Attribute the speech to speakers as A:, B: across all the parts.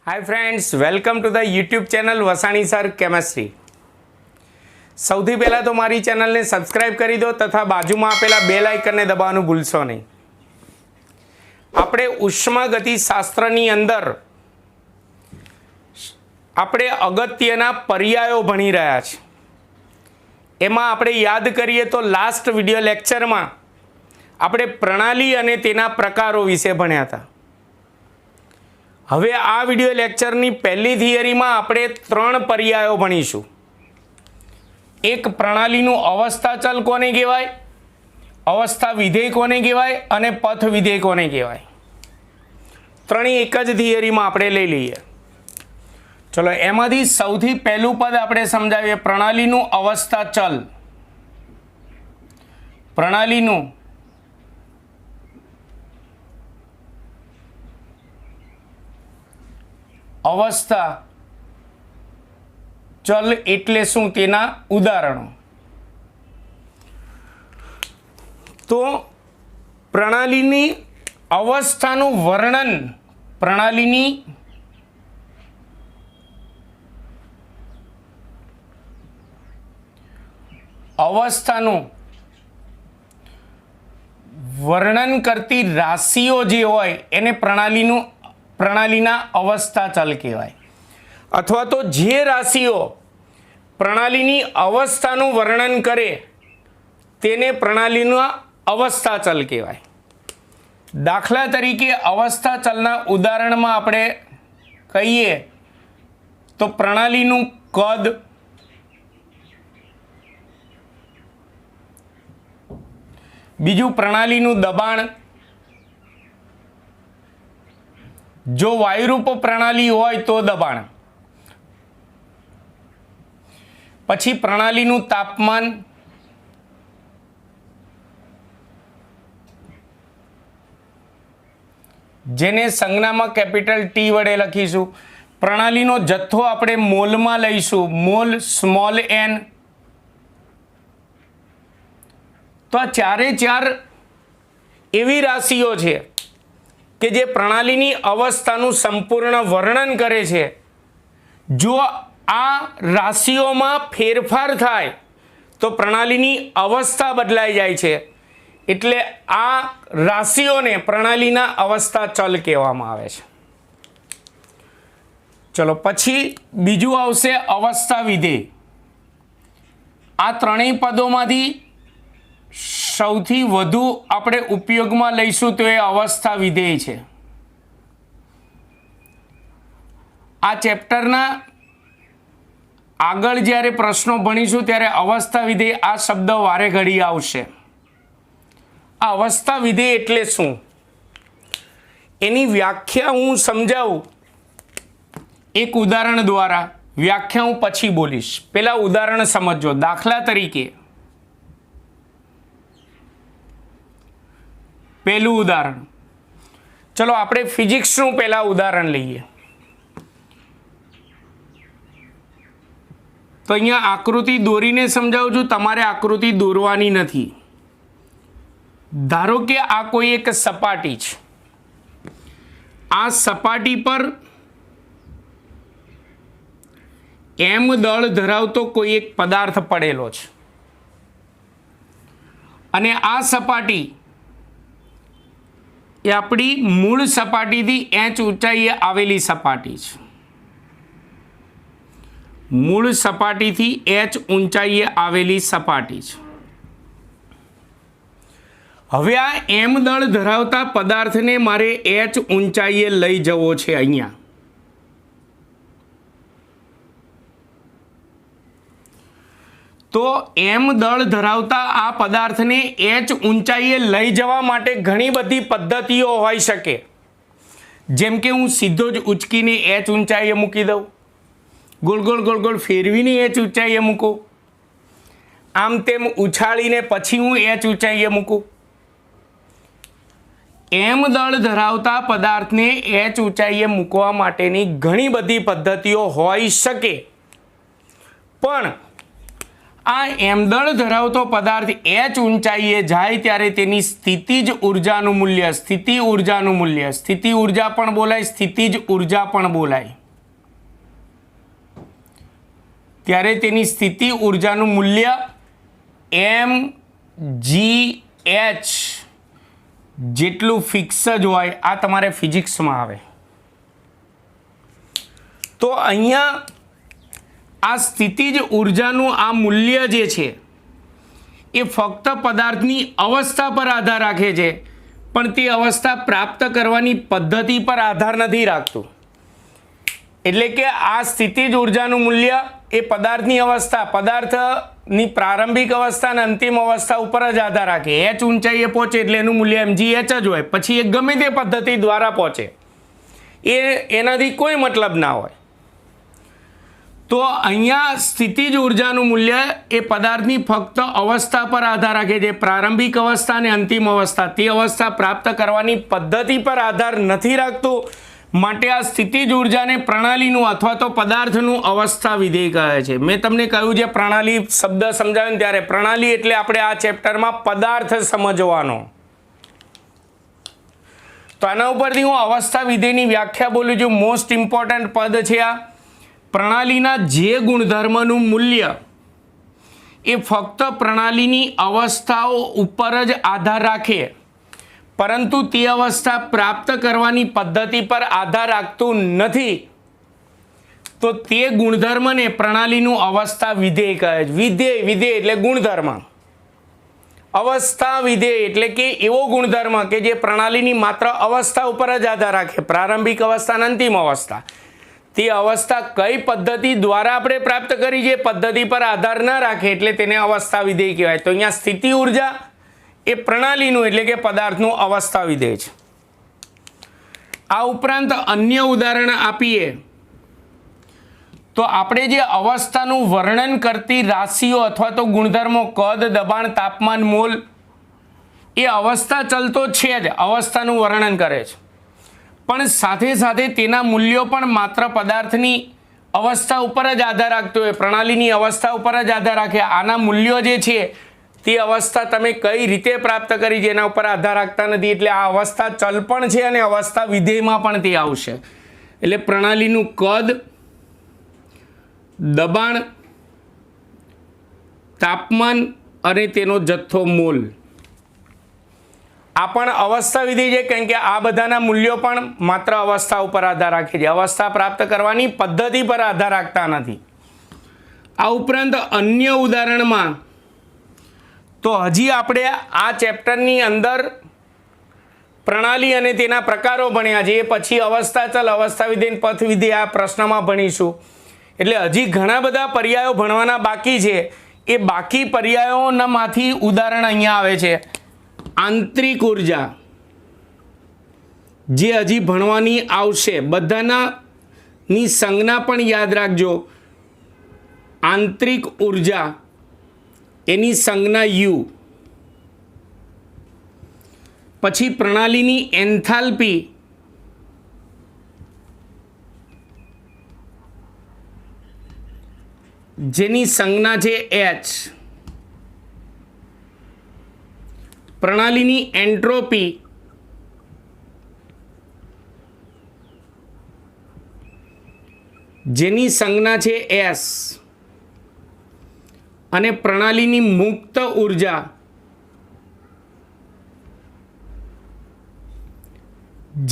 A: Hi friends, welcome to the YouTube channel Vasani sir chemistry. सौथी पहला तो मारी चैनल ने सब्सक्राइब करी दो तथा बाजू में आपेला बेल आइकन ने दबाववानुं भूलशो नहीं। आपणे उष्मागतिशास्त्रनी अंदर आपणे अगत्यना पर्यायो भणी रह्या छे। एमां आपणे याद करीए तो लास्ट विडियो लेक्चर में आपणे प्रणाली अने तेना प्रकारो विषे भण्या हता। हवे आ विडियो लेक्चरनी पहली थियरी में आपणे 3 पर्यायो भणीशुं। एक प्रणालीनुं अवस्था चल कोने कहेवाय, अवस्था विधेय कोने कहेवाय अने पथ विधेय कोने कहेवाय। त्रणेय एक ज थियरी में आपणे लई लईए। चलो एमांथी सौथी पहेलुं पद आपणे समजावीए। प्रणालीनुं अवस्था चल, प्रणालीनुं अवस्था चल एटले शुं तेना उदाहरणों। तो प्रणालीनी अवस्थानुं वर्णन, प्रणालीनी अवस्थानुं वर्णन करती राशिओ जे होय एने प्रणालीना अवस्था चल कहेवाय। अथवा तो जे राशिओ प्रणालीनी अवस्थानुं वर्णन करे तेने प्रणालीना अवस्था चल कहेवाय। दाखला तरीके अवस्था चलना उदाहरण में आपणे कहीए तो प्रणालीनुं कद, बीजू प्रणालीनुं दबाण। जो वायुरूप प्रणाली होय तो दबाण, पछी प्रणालीनुं तापमान, जेने संज्ञामां कैपिटल टी वडे लखीशुं। प्रणालीनो जथ्थो आपणे मोल में लईशुं, मोल स्मॉल एन। तो आ चारे चार एवी राशिओ छे कि जे प्रणालीनी अवस्थानुं संपूर्ण वर्णन करे छे। जो आ राशिओमां फेरफार थाय तो प्रणालीनी अवस्था बदलाई जाय छे। एटले आ राशिओने प्रणालीना अवस्था चल कहेवामां आवे छे। चलो पछी बीजू आवशे अवस्था विधेय। आ त्रणेय पदोमांथी सौथी वधु आपणे उपयोगमां लईशुं तो ए अवस्था विधेय छे। आ चेप्टरना आगळ ज्यारे प्रश्नो भणीशुं त्यारे अवस्था विधेय आ शब्द वारे घड़ी आवशे। आ अवस्था विधेय एटले शुं एनी व्याख्या हूँ समजावुं एक उदाहरण द्वारा। व्याख्या हूँ पछी बोलीश, पेला उदाहरण समझो। दाखला तरीके पहलू उदाहरण। चलो आपणे फिजिक्सनुं पहला उदाहरण लईए। तो अहींया आकृति दोरीने समजावुं छुं, तमारे आकृति दोरवानी नथी। धारो के आ कोई एक सपाटी छे। आ सपाटी पर एम दळ धरावतो कोई एक पदार्थ पड़ेलो छे अने आ सपाटी ए आपणी मूळ सपाटीथी एच ऊंचाईए आवेली सपाटी छे। मूळ सपाटीथी एच ऊंचाईए आवेली सपाटी छे। हवे आ एम दळ धरावता पदार्थने मारे एच ऊंचाईए लई जवो छे। अहींया तो एम दळ धरावता आ पदार्थ ने एच ऊंचाईए लई जवा माटे घणी बधी पद्धतिओ होई शके। जेम के हूँ सीधो ज उचकीने एच ऊंचाईए मूकी दऊं, गोल गोल गोल गोल फेरवीने एच ऊंचाईए मूकूं, आम तेम उछाळीने पछी हूँ एच ऊंचाईए मूकूं। एम दळ धरावता पदार्थ ने एच ऊंचाईए मूकवा माटेनी घणी बधी पद्धतिओ होई शके। पण आ एमदळ धरावतो पदार्थ एच ऊंचाईए जाए त्यारे तेनी स्थितिज ऊर्जानुं मूल्य, स्थिति ऊर्जानुं मूल्य, स्थिति ऊर्जा पण बोलाय, स्थितिज ऊर्जा पण बोलाय। ત્યારે તેની સ્થિતિ ઉર્જાનું મૂલ્ય mgh જેટલું ફિક્સ જ હોય. આ તમારે ફિઝિક્સમાં આવે. તો અહીંયા આ સ્થિતિજ ઉર્જાનું આ મૂલ્ય જે છે એ ફક્ત પદાર્થની અવસ્થા પર આધાર રાખે છે, પણ તે અવસ્થા પ્રાપ્ત કરવાની પદ્ધતિ પર આધાર નથી રાખતું. એટલે કે આ સ્થિતિજ ઉર્જાનું મૂલ્ય એ પદાર્થની અવસ્થા, પદાર્થની પ્રારંભિક અવસ્થા અને અંતિમ અવસ્થા ઉપર જ આધાર રાખે. h ઊંચાઈએ પહોંચે એટલે એનું મૂલ્ય mgh જ હોય. પછી એ ગમે તે પદ્ધતિ દ્વારા પહોંચે એનાથી કોઈ મતલબ ના હોય. તો અહીંયા સ્થિતિજ ઉર્જાનું મૂલ્ય એ પદાર્થની ફક્ત અવસ્થા પર આધાર રાખે છે, પ્રારંભિક અવસ્થા અને અંતિમ અવસ્થા. તે અવસ્થા પ્રાપ્ત કરવાની પદ્ધતિ પર આધાર નથી રાખતું. માટે આ સ્થિતિજ ઉર્જાને પ્રણાલીનું અથવા તો પદાર્થનું અવસ્થા વિધેય કહે છે. મેં તમને કહ્યું છે પ્રણાલી શબ્દ સમજાવ્યો ને ત્યારે પ્રણાલી એટલે આપણે આ ચેપ્ટરમાં પદાર્થ સમજવાનો. તો આના ઉપરથી હું અવસ્થા વિધેયની વ્યાખ્યા બોલું છું. મોસ્ટ ઇમ્પોર્ટન્ટ પદ છે આ. પ્રણાલીના જે ગુણધર્મનું મૂલ્ય એ ફક્ત પ્રણાલીની અવસ્થાઓ ઉપર જ આધાર રાખે, પરંતુ તે અવસ્થા પ્રાપ્ત કરવાની પદ્ધતિ પર આધાર રાખતું નથી, તો તે ગુણધર્મને પ્રણાલીનું અવસ્થા વિધેય કહે છે. વિધેય એટલે ગુણધર્મ. અવસ્થા વિધેય એટલે કે એવો ગુણધર્મ કે જે પ્રણાલીની માત્ર અવસ્થા ઉપર જ આધાર રાખે, પ્રારંભિક અવસ્થા અને અંતિમ અવસ્થા. તે અવસ્થા કઈ પદ્ધતિ દ્વારા આપણે પ્રાપ્ત કરી છે પદ્ધતિ પર આધાર ન રાખે, એટલે તેને અવસ્થા વિધેય કહેવાય. તો અહીંયા સ્થિતિ ઉર્જા એ પ્રણાલીનું એટલે કે પદાર્થનું અવસ્થા વિધેય છે. આ ઉપરાંત અન્ય ઉદાહરણ આપીએ તો આપણે જે અવસ્થાનું વર્ણન કરતી રાશિઓ અથવા તો ગુણધર્મો કદ, દબાણ, તાપમાન, મોલ એ અવસ્થા ચલતો છે જ, અવસ્થાનું વર્ણન કરે છે, પણ સાથે સાથે તેના મૂલ્યો પણ માત્ર પદાર્થની અવસ્થા ઉપર જ આધાર રાખતો હોય, પ્રણાલીની અવસ્થા ઉપર જ આધાર રાખે. આના મૂલ્યો જે છે તે અવસ્થા તમે કઈ રીતે પ્રાપ્ત કરી છે એના ઉપર આધાર રાખતા નથી. એટલે આ અવસ્થા ચલ પણ છે અને અવસ્થા વિધેયમાં પણ તે આવશે. એટલે પ્રણાલીનું કદ, દબાણ, તાપમાન અને તેનો જથ્થો મોલ આ પણ અવસ્થા વિધેય છે, કારણ કે આ બધાના મૂલ્યો પણ માત્ર અવસ્થા ઉપર આધાર રાખે છે, અવસ્થા પ્રાપ્ત કરવાની પદ્ધતિ પર આધાર રાખતા નથી. આ ઉપરાંત અન્ય ઉદાહરણમાં તો હજી આપણે આ ચેપ્ટરની અંદર પ્રણાલી અને તેના પ્રકારો ભણ્યા છે. એ પછી અવસ્થા ચલ, અવસ્થા વિધેય, પથ વિધેય આ પ્રશ્નમાં ભણીશું. એટલે હજી ઘણા બધા પર્યાયો ભણવાના બાકી છે. એ બાકી પર્યાયોમાંથી ઉદાહરણ અહીંયા આવે છે. આંતરિક ઉર્જા જે હજી ભણવાની આવશે, બધાની સંજ્ઞા પણ યાદ રાખજો. આંતરિક ઉર્જા એની સંજ્ઞા U. પછી પ્રણાલીની એન્થાલ્પી જેની સંજ્ઞા છે H. પ્રણાલીની એન્ટ્રોપી જેની સંજ્ઞા છે S. અને પ્રણાલીની મુક્ત ઉર્જા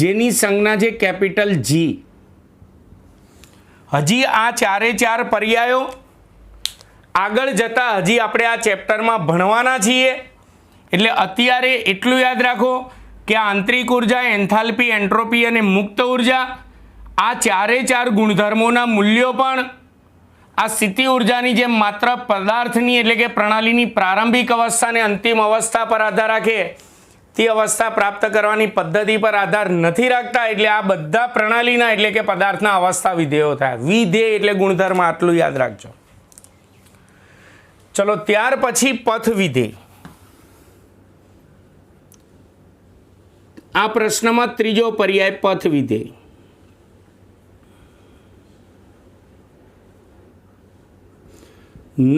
A: જેની સંજ્ઞા છે કેપિટલ G. હજી આ ચારે ચાર પર્યાયો આગળ જતા હજી આપણે આ ચેપ્ટરમાં ભણવાના છીએ. એટલે અત્યારે એટલું યાદ રાખો કે આંતરિક ઉર્જા, એન્થાલ્પી, એન્ટ્રોપી અને મુક્ત ઉર્જા આ ચારે ચાર ગુણધર્મોના મૂલ્યો પણ આ સ્થિતિ ઉર્જાની જેમ માત્ર પદાર્થની એટલે કે પ્રણાલીની પ્રારંભિક અવસ્થા અને અંતિમ અવસ્થા પર આધાર રાખે, તે અવસ્થા પ્રાપ્ત કરવાની પદ્ધતિ પર આધાર નથી રાખતા. એટલે આ બધા પ્રણાલીના એટલે કે પદાર્થના અવસ્થા વિધેયો થાય. વિધેય એટલે ગુણધર્મ, આટલું યાદ રાખજો. ચલો ત્યાર પછી પથ વિધેય. આ પ્રશ્નમાં ત્રીજો પર્યાય પથ વિધેય.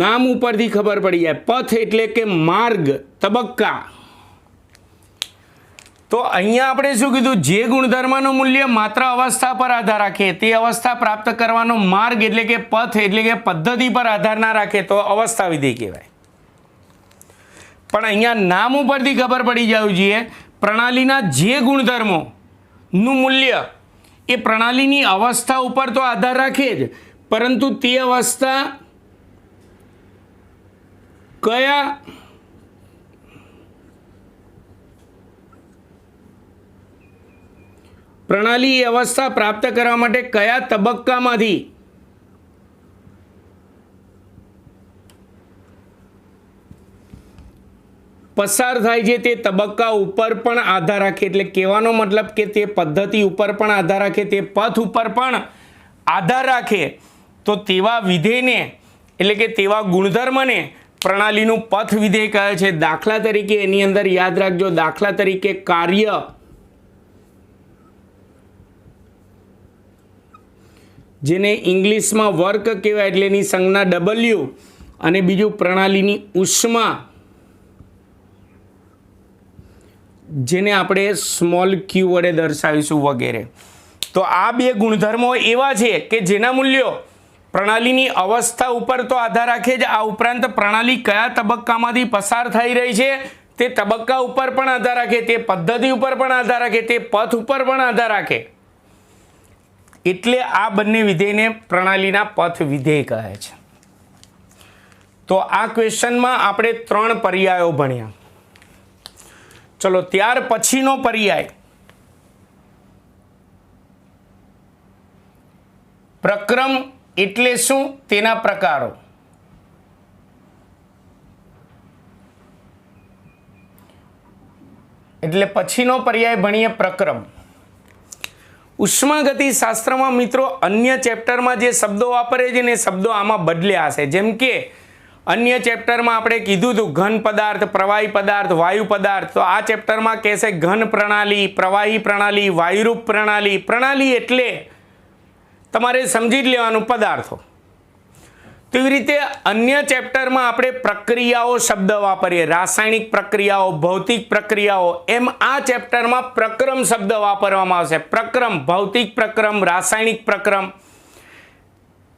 A: નામ ઉપરથી ખબર પડી જાય. પથ એટલે કે માર્ગ, તબક્કા. તો અહીંયા આપણે શું કીધું, જે ગુણધર્મનું મૂલ્ય માત્ર અવસ્થા પર આધાર રાખે તે અવસ્થા પ્રાપ્ત કરવાનો માર્ગ એટલે કે પથ એટલે કે પદ્ધતિ પર આધાર ના રાખે તો અવસ્થા વિધેય કહેવાય. પણ અહીંયા નામ ઉપરથી ખબર પડી જવું જોઈએ, પ્રણાલીના જે ગુણધર્મોનું મૂલ્ય એ પ્રણાલીની અવસ્થા ઉપર તો આધાર રાખે જ, પરંતુ તે અવસ્થા કયા પ્રણાલી અવસ્થા પ્રાપ્ત કરવા માટે કયા તબક્કામાંથી પસાર થાય છે તે તબક્કા ઉપર પણ આધાર રાખે. એટલે કહેવાનો મતલબ કે તે પદ્ધતિ ઉપર પણ આધાર રાખે, તે પથ ઉપર પણ આધાર રાખે, તો તેવા વિધેયને એટલે કે તેવા ગુણધર્મને પ્રણાલીનું પથ વિધેય કહે છે. દાખલા તરીકે એની અંદર યાદ રાખજો, દાખલા તરીકે કાર્ય, જેને ઇંગ્લિશમાં વર્ક કહેવાય એટલે એની સંજ્ઞા W, અને બીજું પ્રણાલીની ઉષ્મા, જેને આપણે સ્મોલ q વડે દર્શાવીશું વગેરે. તો આ બે ગુણધર્મો એવા છે કે જેના મૂલ્યો પ્રણાલીની અવસ્થા ઉપર તો આધાર રાખે જ, આ ઉપરાંત પ્રણાલી કયા તબક્કામાંથી પસાર થઈ રહી છે તે તબક્કા ઉપર પણ આધાર રાખે, તે પદ્ધતિ ઉપર પણ આધાર રાખે, તે પથ ઉપર પણ આધાર રાખે. એટલે આ બંને વિધેયને પ્રણાલીના પથ વિધેય કહે છે. તો આ ક્વેશ્ચનમાં આપણે 3 પર્યાયો ભણ્યા. ચલો ત્યાર પછીનો પર્યાય પ્રક્રમ એટલે શું, તેના પ્રકારો. એટલે પછીનો પર્યાય ભણીએ પ્રક્રમ. ઉષ્માગતિ શાસ્ત્રમાં મિત્રો અન્ય ચેપ્ટરમાં જે શબ્દો વાપરે છે ને એ શબ્દો આમાં બદલ્યા હશે. જેમ કે અન્ય ચેપ્ટરમાં આપણે કીધું હતું ઘન પદાર્થ, પ્રવાહી પદાર્થ, વાયુ પદાર્થ, તો આ ચેપ્ટરમાં કહેશે ઘન પ્રણાલી, પ્રવાહી પ્રણાલી, વાયુરૂપ પ્રણાલી. પ્રણાલી એટલે તમારે સમજી જ લેવાનું પદાર્થો. તો એવી રીતે અન્ય ચેપ્ટરમાં આપણે પ્રક્રિયાઓ શબ્દ વાપરીએ, રાસાયણિક પ્રક્રિયાઓ, ભૌતિક પ્રક્રિયાઓ, એમ આ ચેપ્ટરમાં પ્રક્રમ શબ્દ વાપરવામાં આવશે. પ્રક્રમ, ભૌતિક પ્રક્રમ, રાસાયણિક પ્રક્રમ.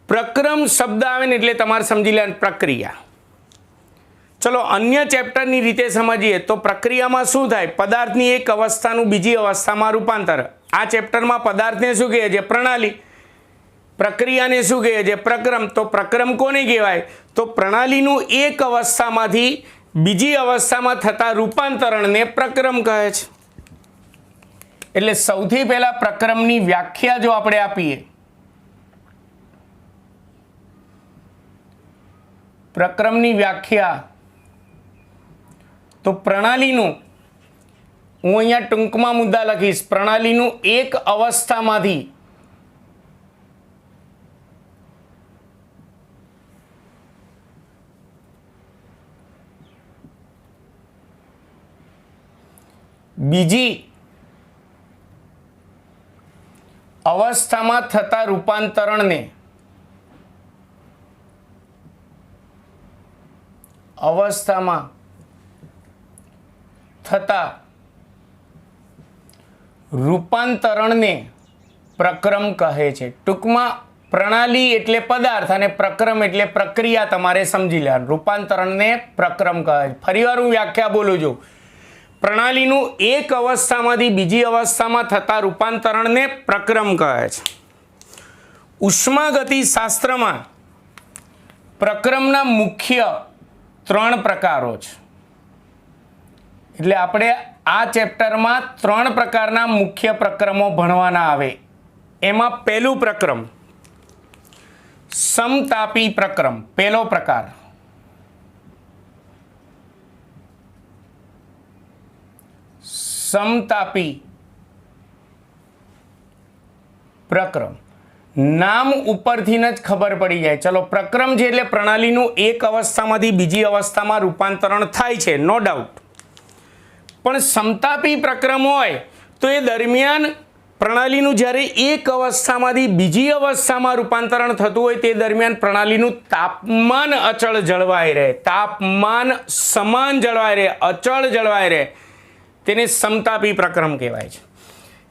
A: પ્રક્રમ શબ્દ આવે ને એટલે તમારે સમજી લેવાનું પ્રક્રિયા. ચલો અન્ય ચેપ્ટરની રીતે સમજીએ તો પ્રક્રિયામાં શું થાય, પદાર્થની એક અવસ્થાનું બીજી અવસ્થામાં રૂપાંતર. આ ચેપ્ટરમાં પદાર્થને શું કહે છે, પ્રણાલી. પ્રક્રિયાને શું કહે છે, પ્રક્રમ. તો પ્રક્રમ કોને કહેવાય, તો પ્રણાલીનું એક અવસ્થામાંથી બીજી અવસ્થામાં થતા રૂપાંતરણને પ્રક્રમ કહે છે. એટલે સૌથી પહેલા પ્રક્રમની વ્યાખ્યા જો આપણે આપીએ, પ્રક્રમની વ્યાખ્યા તો પ્રણાલીનું, હું અહીંયા ટૂંકમાં મુદ્દા લખીશ, પ્રણાલીનું એક અવસ્થામાંથી બીજી અવસ્થામાં થતા રૂપાંતરણને અવસ્થામાં થતા રૂપાંતરણને પ્રક્રમ કહે છે. ટૂંકમાં પ્રણાલી એટલે પદાર્થ અને પ્રક્રમ એટલે પ્રક્રિયા તમારે સમજી લેવાનું. રૂપાંતરણને પ્રક્રમ કહે છે. ફરીવાર હું વ્યાખ્યા બોલું છું. પ્રણાલીનું એક અવસ્થામાંથી બીજી અવસ્થામાં થતા રૂપાંતરણને પ્રક્રમ કહે છે. ઉષ્માગતિ શાસ્ત્રમાં પ્રક્રમના મુખ્ય 3 પ્રકારો છે. એટલે આપણે આ ચેપ્ટરમાં 3 પ્રકારના મુખ્ય પ્રક્રમો ભણવાના આવે. એમાં પહેલું પ્રક્રમ સમતાપી પ્રક્રમ, પહેલો પ્રકાર. સમતાપી પ્રક્રમ. નામ ઉપરથી જ ખબર પડી જાય. ચલો પ્રક્રમ છે એટલે પ્રણાલીનું એક અવસ્થામાંથી બીજી અવસ્થામાં રૂપાંતરણ થાય છે, નો ડાઉટ. પણ સમતાપી પ્રક્રમ હોય તો એ દરમિયાન પ્રણાલીનું જ્યારે એક અવસ્થામાંથી બીજી અવસ્થામાં રૂપાંતરણ થતું હોય તે દરમિયાન પ્રણાલીનું તાપમાન અચળ જળવાઈ રહે, તાપમાન સમાન જળવાઈ રહે, અચળ જળવાઈ રહે. તેને સમતાપી પ્રક્રમ કહેવાય છે.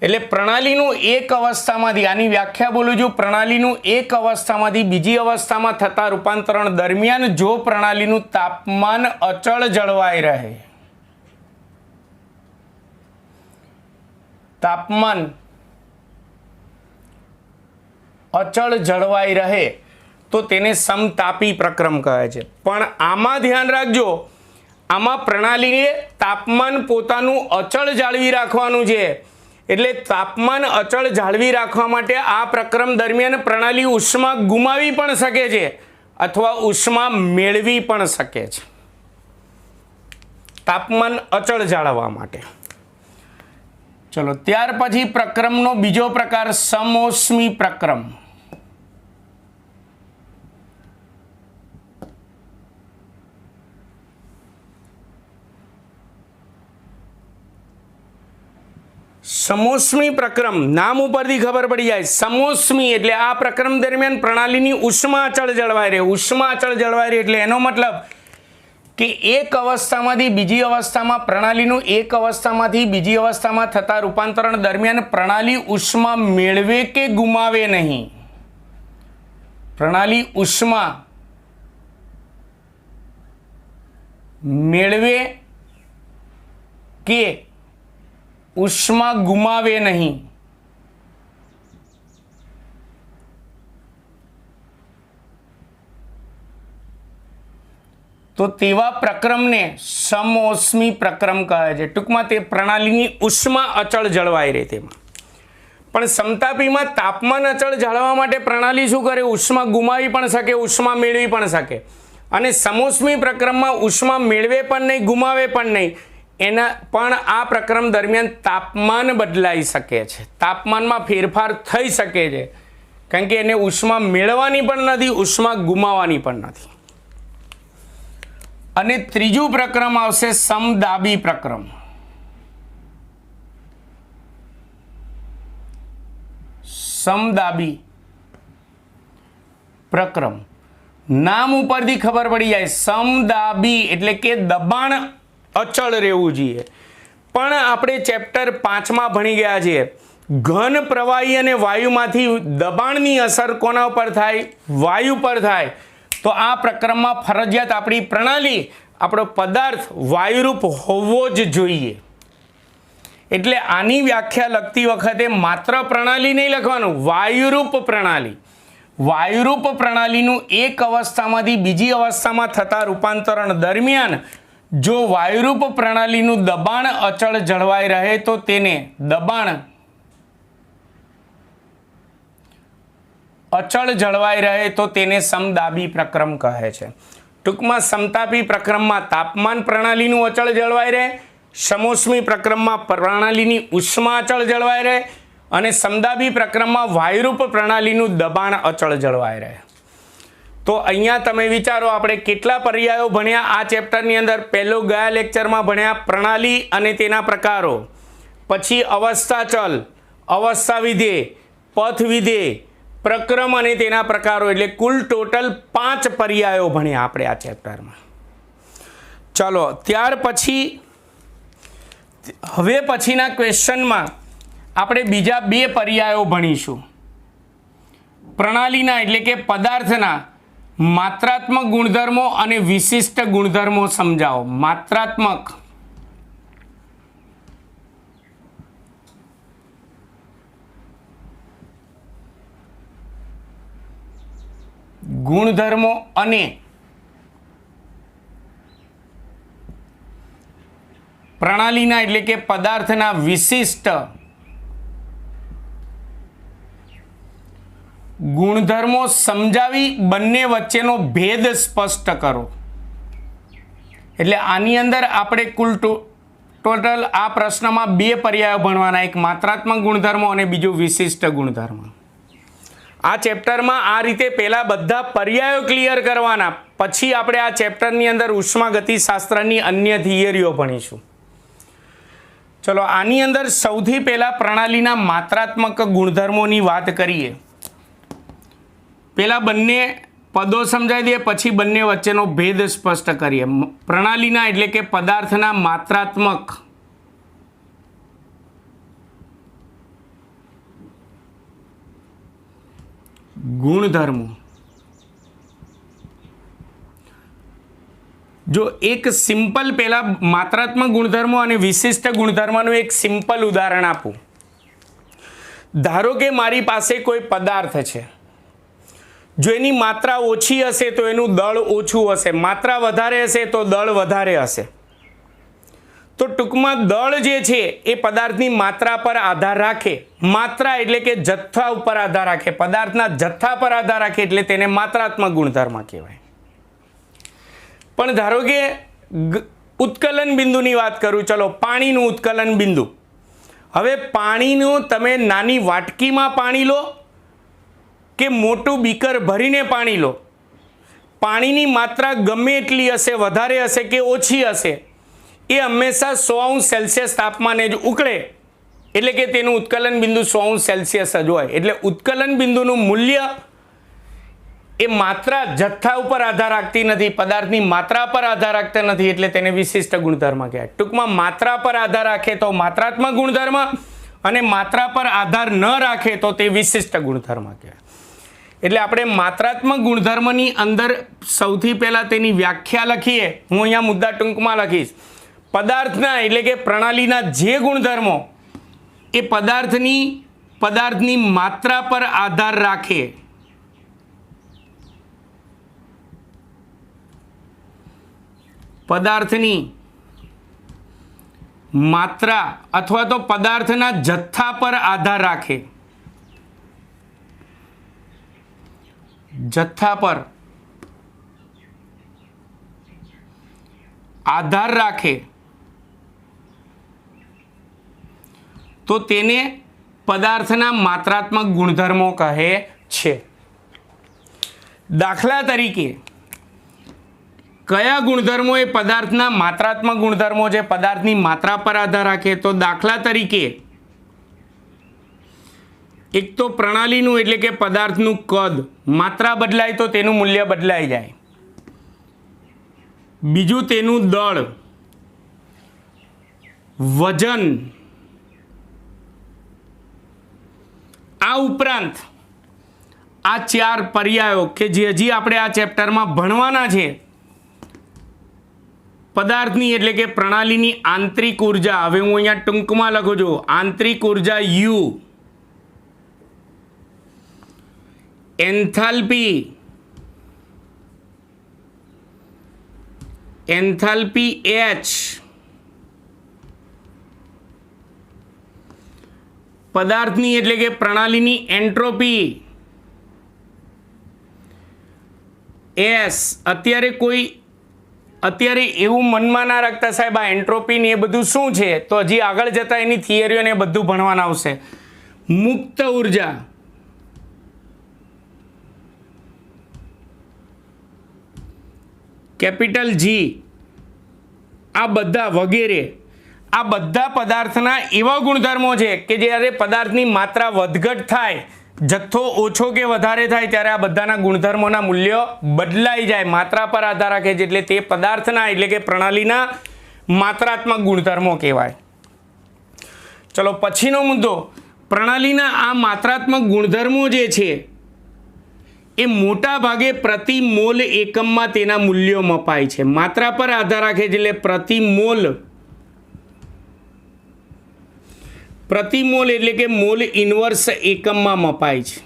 A: એટલે પ્રણાલીનું એક અવસ્થામાંથી, આની વ્યાખ્યા બોલું છું, પ્રણાલીનું એક અવસ્થામાંથી બીજી અવસ્થામાં થતા રૂપાંતરણ દરમિયાન જો પ્રણાલીનું તાપમાન અચળ જળવાઈ રહે, તાપમાન અચળ જળવાઈ રહે તો તેને સમતાપી પ્રક્રમ કહે છે. પણ આમાં ધ્યાન રાખજો, આમાં પ્રણાલીએ તાપમાન પોતાનું અચળ જાળવી રાખવાનું છે. એટલે તાપમાન અચળ જાળવી રાખવા માટે આ પ્રક્રમ દરમિયાન પ્રણાલી ઉષ્મા ગુમાવી પણ શકે છે અથવા ઉષ્મા મેળવી પણ શકે છે, તાપમાન અચળ જાળવવા માટે. ચલો, ત્યાર પછી પ્રક્રમનો બીજો પ્રકાર સમોષ્મી પ્રક્રમ. સમોષ્મી પ્રક્રમ નામ ઉપરથી ખબર પડી જાય. સમોષ્મી એટલે આ પ્રક્રમ દરમિયાન પ્રણાલીની ઉષ્મા અચળ જળવાઈ રહે. ઉષ્મા અચળ જળવાઈ રહે એટલે એનો મતલબ કે એક અવસ્થામાંથી બીજી અવસ્થામાં, પ્રણાલીનું એક અવસ્થામાંથી બીજી અવસ્થામાં થતા રૂપાંતરણ દરમિયાન પ્રણાલી ઉષ્મા મેળવે કે ગુમાવે નહીં. પ્રણાલી ઉષ્મા મેળવે કે ઉષ્મા ગુમાવે નહીં. તો તેવા પ્રક્રમને સમોષ્મી પ્રક્રમ કહે છે. ટૂંકમાં તે પ્રણાલીની ઉષ્મા અચળ જળવાઈ રહે તેમાં. પણ સમતાપીમાં તાપમાન અચળ જાળવવા માટે પ્રણાલી શું કરે? ઉષ્મા ગુમાવી પણ શકે, ઉષ્મા મેળવી પણ શકે. અને સમોષ્મી પ્રક્રમમાં ઉષ્મા મેળવે પણ નહીં, ગુમાવે પણ નહીં. એના પણ આ પ્રક્રમ દરમિયાન તાપમાન બદલાઈ શકે છે, તાપમાનમાં ફેરફાર થઈ શકે છે, કારણ કે એને ઉષ્મા મેળવવાની પણ નથી, ઉષ્મા ગુમાવવાની પણ નથી. અને ત્રીજું પ્રક્રમ આવશે સમદાબી પ્રક્રમ. સમદાબી પ્રક્રમ નામ ઉપરથી ખબર પડી જાય. સમદાબી એટલે કે દબાણ અચળ રહેવું જોઈએ. પણ આપણે ચેપ્ટર 5માં ભણી ગયા છીએ, ઘન પ્રવાહી અને વાયુમાંથી દબાણની અસર કોના ઉપર થાય? વાયુ પર થાય. તો આ પ્રક્રમમાં ફરજિયાત આપણી પ્રણાલી, આપણો પદાર્થ વાયુરૂપ હોવો જ જોઈએ. એટલે આની વ્યાખ્યા લખતી વખતે માત્ર પ્રણાલી નહીં લખવાનું, વાયુરૂપ પ્રણાલી. વાયુરૂપ પ્રણાલીનું એક અવસ્થામાંથી બીજી અવસ્થામાં થતા રૂપાંતરણ દરમિયાન જો વાયુરૂપ પ્રણાલીનું દબાણ અચળ જળવાઈ રહે તો તેને દબાણ અચળ જળવાઈ રહે તો તેને સમદાબી પ્રક્રમ કહે છે. ટૂંકમાં સમતાપી પ્રક્રમમાં તાપમાન પ્રણાલીનું અચળ જળવાઈ રહે, સમોષ્મી પ્રક્રમમાં પ્રણાલીની ઉષ્મા અચળ જળવાઈ રહે અને સમદાબી પ્રક્રમમાં વાયુરૂપ પ્રણાલીનું દબાણ અચળ જળવાઈ રહે. તો અહીંયા તમે વિચારો, આપણે કેટલા પર્યાયો ભણ્યા આ ચેપ્ટરની અંદર? પહેલો ગયા લેક્ચરમાં ભણ્યા પ્રણાલી અને તેના પ્રકારો, પછી અવસ્થા ચલ, અવસ્થા વિધેય, પથ વિધેય, પ્રક્રમ અને તેના પ્રકારો, એટલે કુલ ટોટલ 5 પર્યાયો ભણ્યા આપણે આ ચેપ્ટરમાં. ચાલો, ત્યાર પછી હવે પછીના ક્વેશ્ચનમાં આપણે બીજા 2 પર્યાયો ભણીશું. પ્રણાલીના એટલે કે પદાર્થના માત્રાત્મક ગુણધર્મો અને વિશિષ્ટ ગુણધર્મો સમજાવો. માત્રાત્મક ગુણધર્મો અને પ્રણાલીના એટલે કે પદાર્થના વિશિષ્ટ ગુણધર્મો સમજાવી બંને વચ્ચેનો ભેદ સ્પષ્ટ કરો. એટલે આની અંદર આપણે કુલ ટોટલ આ પ્રશ્નમાં 2 પર્યાયો ભણવાના, એક માત્રાત્મક ગુણધર્મો અને બીજું વિશિષ્ટ ગુણધર્મ. આ ચેપ્ટરમાં આ રીતે પહેલા બધા પર્યાયો ક્લિયર કરવાના, પછી આપણે આ ચેપ્ટરની અંદર ઉષ્માગતિશાસ્ત્રની અન્ય થિયરીઓ ભણીશું. ચલો, આની અંદર સૌથી પહેલા પ્રણાલીના માત્રાત્મક ગુણધર્મોની વાત કરીએ. પહેલા બંને પદો સમજાવી દઈએ, પછી બંને વચ્ચેનો ભેદ સ્પષ્ટ કરીએ. પ્રણાલીના એટલે કે પદાર્થના માત્રાત્મક ગુણધર્મો. જો એક સિમ્પલ પહેલા માત્રાત્મક ગુણધર્મો અને વિશિષ્ટ ગુણધર્મનું એક સિમ્પલ ઉદાહરણ આપું. ધારો કે મારી પાસે કોઈ પદાર્થ છે, જો એની માત્રા ઓછી હશે તો એનું દળ ઓછું હશે, માત્રા વધારે હશે તો દળ વધારે હશે. તો ટૂંકમાં દળ જે છે એ પદાર્થની માત્રા પર આધાર રાખે. માત્રા એટલે કે જથ્થા ઉપર આધાર રાખે, પદાર્થના જથ્થા પર આધાર રાખે એટલે તેને માત્રાત્મક ગુણધર્મ કહેવાય. પણ ધારો કે ઉત્કલન બિંદુની વાત કરું, ચલો પાણીનું ઉત્કલન બિંદુ. હવે પાણીનું તમે નાની વાટકીમાં પાણી લો કે મોટું બીકર ભરીને પાણી લો, પાણીની માત્રા ગમે એટલી હશે, વધારે હશે કે ઓછી હશે, એ હંમેશા 100°C તાપમાને જ ઉકળે. એટલે કે તેનું ઉત્કલન બિંદુ 100°C જ હોય. એટલે ઉત્કલન બિંદુનું મૂલ્ય એ માત્રા જથ્થા ઉપર આધાર રાખતી નથી, પદાર્થની માત્રા પર આધાર રાખતા નથી, એટલે તેને વિશિષ્ટ ગુણધર્મ કહેવાય. ટૂંકમાં માત્રા પર આધાર રાખે તો માત્રાત્મક ગુણધર્મ અને માત્રા પર આધાર ન રાખે તો તે વિશિષ્ટ ગુણધર્મ કહેવાય. એટલે આપણે માત્રાત્મક ગુણધર્મની અંદર સૌથી પહેલાં તેની વ્યાખ્યા લખીએ. હું અહીંયા મુદ્દા ટૂંકમાં લખીશ. પદાર્થના એટલે કે પ્રણાલીના જે ગુણધર્મો એ પદાર્થની માત્રા પર આધાર રાખે, પદાર્થની માત્રા અથવા તો પદાર્થના જથ્થા પર આધાર રાખે, જથ્થા પર આધાર રાખે તો તેને પદાર્થના માત્રાત્મક ગુણધર્મો કહે છે. દાખલા તરીકે કયા ગુણધર્મો એ પદાર્થના માત્રાત્મક ગુણધર્મો છે, પદાર્થની માત્રા પર આધાર રાખે? તો દાખલા તરીકે એક તો પ્રણાલીનું એટલે કે પદાર્થનું કદ, માત્રા બદલાય તો તેનું મૂલ્ય બદલાઈ જાય. બીજું તેનું દળ, વજન. આ ઉપરાંત આ 4 પર્યાયો કે જે હજી આપણે આ ચેપ્ટરમાં ભણવાના છે, પદાર્થની એટલે કે પ્રણાલીની આંતરિક ઉર્જા. હવે હું અહીંયા ટૂંકમાં લખું છું, આંતરિક ઉર્જા U, એન્થાલ્પી, H, પદાર્થની એટલે કે પ્રણાલીની એન્ટ્રોપી S. અત્યારે એવું મનમાં ના રાખતા સાહેબ આ એન્ટ્રોપી ને એ બધું શું છે, તો હજી આગળ જતા એની થિયરીઓ ને બધું ભણવાના આવશે. મુક્ત ઉર્જા, કેપિટલ G. આ બધા વગેરે, આ બધા પદાર્થના એવા ગુણધર્મો છે કે જ્યારે પદાર્થની માત્રા વધઘટ થાય, જથ્થો ઓછો કે વધારે થાય ત્યારે આ બધાના ગુણધર્મોના મૂલ્યો બદલાઈ જાય, માત્રા પર આધાર રાખે છે. એટલે તે પદાર્થના એટલે કે પ્રણાલીના માત્રાત્મક ગુણધર્મો કહેવાય. ચલો પછીનો મુદ્દો, પ્રણાલીના આ માત્રાત્મક ગુણધર્મો જે છે એ મોટા ભાગે પ્રતિ મોલ એકમમાં તેના મૂલ્યો મપાય છે. માત્રા પર આધાર રાખે છે એટલે પ્રતિ મોલ એટલે કે મોલ ઇન્વર્સ એકમમાં મપાય છે.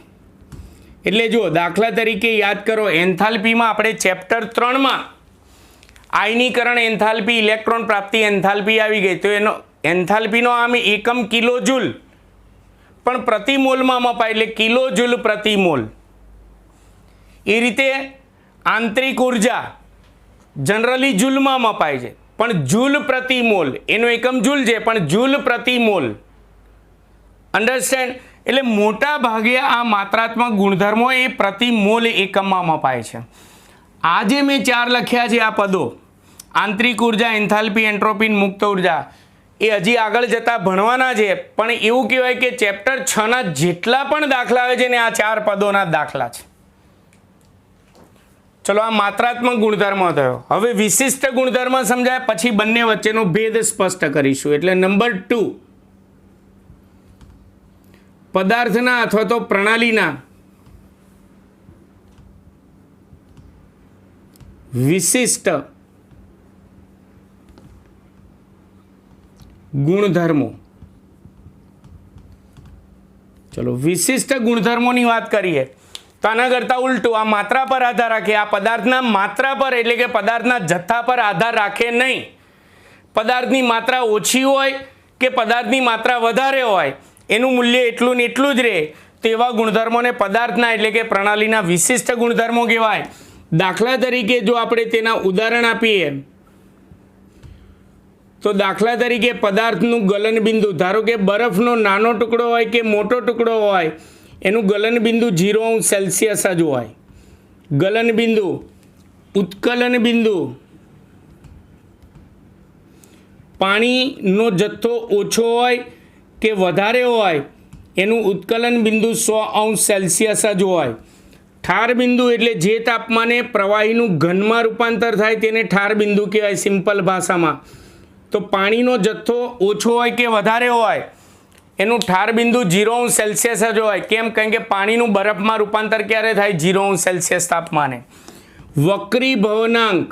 A: એટલે જો દાખલા તરીકે યાદ કરો, એન્થાલ્પીમાં આપણે ચેપ્ટર 3માં આયનીકરણ એન્થાલ્પી, ઇલેક્ટ્રોન પ્રાપ્તિ એન્થાલ્પી આવી ગઈ. તો એનો એન્થાલ્પીનો આમ એકમ કિલો જૂલ, પણ પ્રતિ મોલમાં મપાય એટલે કિલો જૂલ પ્રતિ મોલ. એ રીતે આંતરિક ઉર્જા જનરલી જૂલમાં મપાય છે, પણ જૂલ પ્રતિ મોલ, એનો એકમ જૂલ છે પણ જૂલ પ્રતિ મોલ. અન્ડરસ્ટેન્ડ? એટલે મોટા ભાગે આ માત્રાત્મક ગુણધર્મો એ પ્રતિ મોલ એકમમાં મપાય છે. આ જે મેં 4 લખ્યા છે આ પદો, આંતરિક ઉર્જા, એન્થાલ્પી, એન્ટ્રોપી, મુક્ત ઉર્જા, એ હજી આગળ જતા ભણવાના છે. પણ એવું કહેવાય કે ચેપ્ટર 6ના જેટલા પણ દાખલા આવે છે ને આ 4 પદોના દાખલા છે. ચલો આ માત્રાત્મક ગુણધર્મ થયો. હવે વિશિષ્ટ ગુણધર્મ સમજાય પછી બંને વચ્ચેનો ભેદ સ્પષ્ટ કરીશું. એટલે નંબર 2, પદાર્થના અથવા તો પ્રણાલીના વિશિષ્ટ ગુણધર્મો. ચલો વિશિષ્ટ ગુણધર્મોની વાત કરીએ તો આના કરતાં ઉલટું, આ માત્રા પર આધાર રાખે, આ પદાર્થના માત્રા પર એટલે કે પદાર્થના જથ્થા પર આધાર રાખે નહીં. પદાર્થની માત્રા ઓછી હોય કે પદાર્થની માત્રા વધારે હોય એનું મૂલ્ય એટલું ને એટલું જ રહે. તેવા ગુણધર્મોને પદાર્થના એટલે કે પ્રણાલીના વિશિષ્ટ ગુણધર્મો કહેવાય. દાખલા તરીકે જો આપણે તેના ઉદાહરણ આપીએ તો દાખલા તરીકે પદાર્થનું ગલનબિંદુ, ધારો કે બરફનો નાનો ટુકડો હોય કે મોટો ટુકડો હોય એનું ગલનબિંદુ 0°C જ હોય. ગલનબિંદુ, ઉત્કલન બિંદુ, પાણીનો જથ્થો ઓછો હોય કે વધારે હોય એનું ઉત્કલન બિંદુ 100°C જ હોય. ઠાર બિંદુ એટલે જે તાપમાને પ્રવાહીનું ઘનમાં રૂપાંતર થાય તેને ઠાર બિંદુ કહેવાય સિમ્પલ ભાષામાં. તો પાણીનો જથ્થો ઓછો હોય કે વધારે હોય એનું ઠાર બિંદુ 0°C જ હોય. કેમ? કારણ કે પાણીનું બરફમાં રૂપાંતર ક્યારે થાય? 0°C તાપમાને. વક્રી ભવનાંક,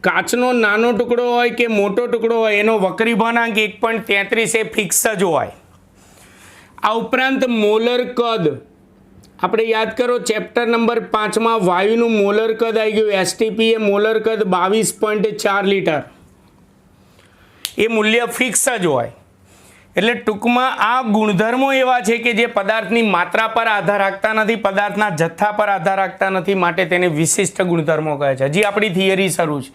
A: કાચનો નાનો ટુકડો હોય કે મોટો ટુકડો હોય એનો વક્રી ભવનાંક 1.33 એ ફિક્સ જ હોય. આ ઉપરાંત મોલર કદ, આપણે યાદ કરો ચેપ્ટર નંબર 5માં વાયુનું મોલર કદ આવી ગયું. એસટીપી એ મોલર કદ 22.4 લીટર, એ મૂલ્ય ફિક્સ જ હોય. એટલે ટૂંકમાં આ ગુણધર્મો એવા છે કે જે પદાર્થની માત્રા પર આધાર રાખતા નથી, પદાર્થના જથ્થા પર આધાર રાખતા નથી, માટે તેને વિશિષ્ટ ગુણધર્મો કહે છે. હજી આપણી થિયરી શરૂ છે.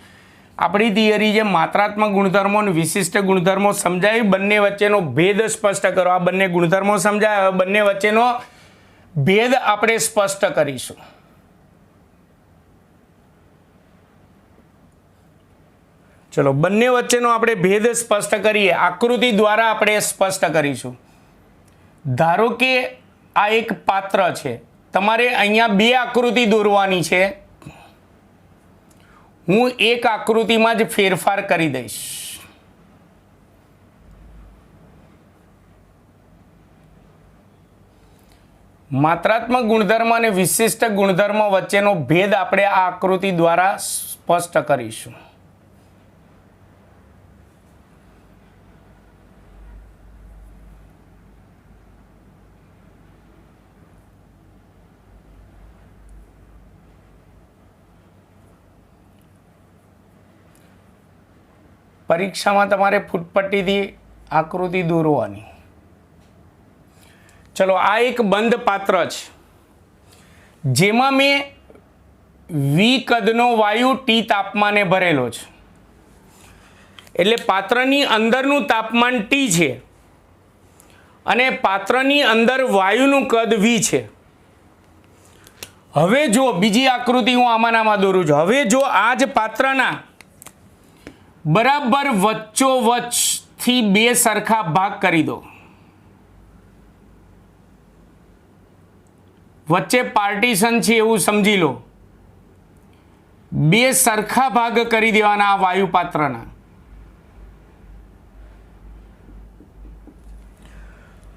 A: આપણી થિયરી જે માત્રાત્મક ગુણધર્મો અને વિશિષ્ટ ગુણધર્મો સમજાવી, બંને વચ્ચેનો ભેદ સ્પષ્ટ કરો. આ બંને ગુણધર્મો સમજાય, બંને વચ્ચેનો ભેદ આપણે સ્પષ્ટ કરીશું. ચલો બંને વચ્ચેનો આપણે ભેદ સ્પષ્ટ કરીએ. આકૃતિ દ્વારા આપણે સ્પષ્ટ કરીશું. ધારો કે આ એક પાત્ર છે, તમારે અહીંયા બે આકૃતિ દોરવાની છે. હું એક આકૃતિમાં જ ફેરફાર કરી દઈશ. માત્રાત્મક ગુણધર્મ અને વિશિષ્ટ ગુણધર્મ વચ્ચેનો ભેદ આપણે આ આકૃતિ દ્વારા સ્પષ્ટ કરીશું. પરીક્ષામાં તમારે ફૂટપટ્ટીથી આકૃતિ દોરવાની. ચલો આ એક બંધ પાત્ર છે જેમાં મેં વી કદનો વાયુ ટી તાપમાને ભરેલો છે. એટલે પાત્રની અંદરનું તાપમાન ટી છે અને પાત્રની અંદર વાયુનું કદ વી છે. હવે જો બીજી આકૃતિ હું આમાં દોરું છું. હવે જો આ જ પાત્રના બરાબર વચ્ચોવચ્ચથી બે સરખા ભાગ કરી દો. વચ્ચે પાર્ટીશન છે એવું સમજી લો. બે સરખા ભાગ કરી દેવાના આ વાયુ પાત્રના.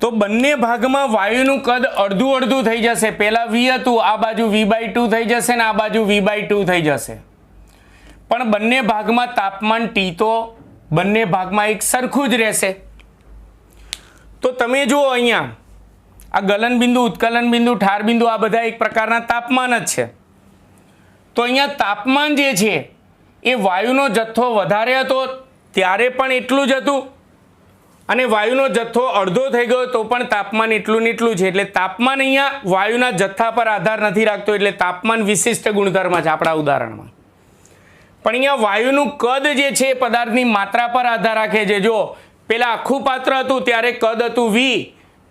A: તો બંને ભાગમાં વાયુનું કદ અડધું અડધું થઈ જશે. પહેલા વી હતું, આ બાજુ v/2 થઈ જશે ને આ બાજુ v/2 થઈ જશે. પણ બંને ભાગમાં તાપમાન ટી તો બંને ભાગમાં એક સરખું જ રહેશે. તો તમે જુઓ અહીંયા આ ગલન બિંદુ, ઉત્કલન બિંદુ, ઠાર બિંદુ આ બધા એક પ્રકારના તાપમાન જ છે. તો અહીંયા તાપમાન જે છે એ વાયુનો જથ્થો વધારે હતો ત્યારે પણ એટલું જ હતું અને વાયુનો જથ્થો અડધો થઈ ગયો તો પણ તાપમાન એટલું ને એટલું છે. એટલે તાપમાન અહીંયા વાયુના જથ્થા પર આધાર નથી રાખતો. એટલે તાપમાન વિશિષ્ટ ગુણધર્મ છે આપણા ઉદાહરણમાં. પણ અહીંયા વાયુનું કદ જે છે પદાર્થની માત્રા પર આધાર રાખે છે. જો પેલા આખું પાત્ર હતું ત્યારે કદ હતું વી,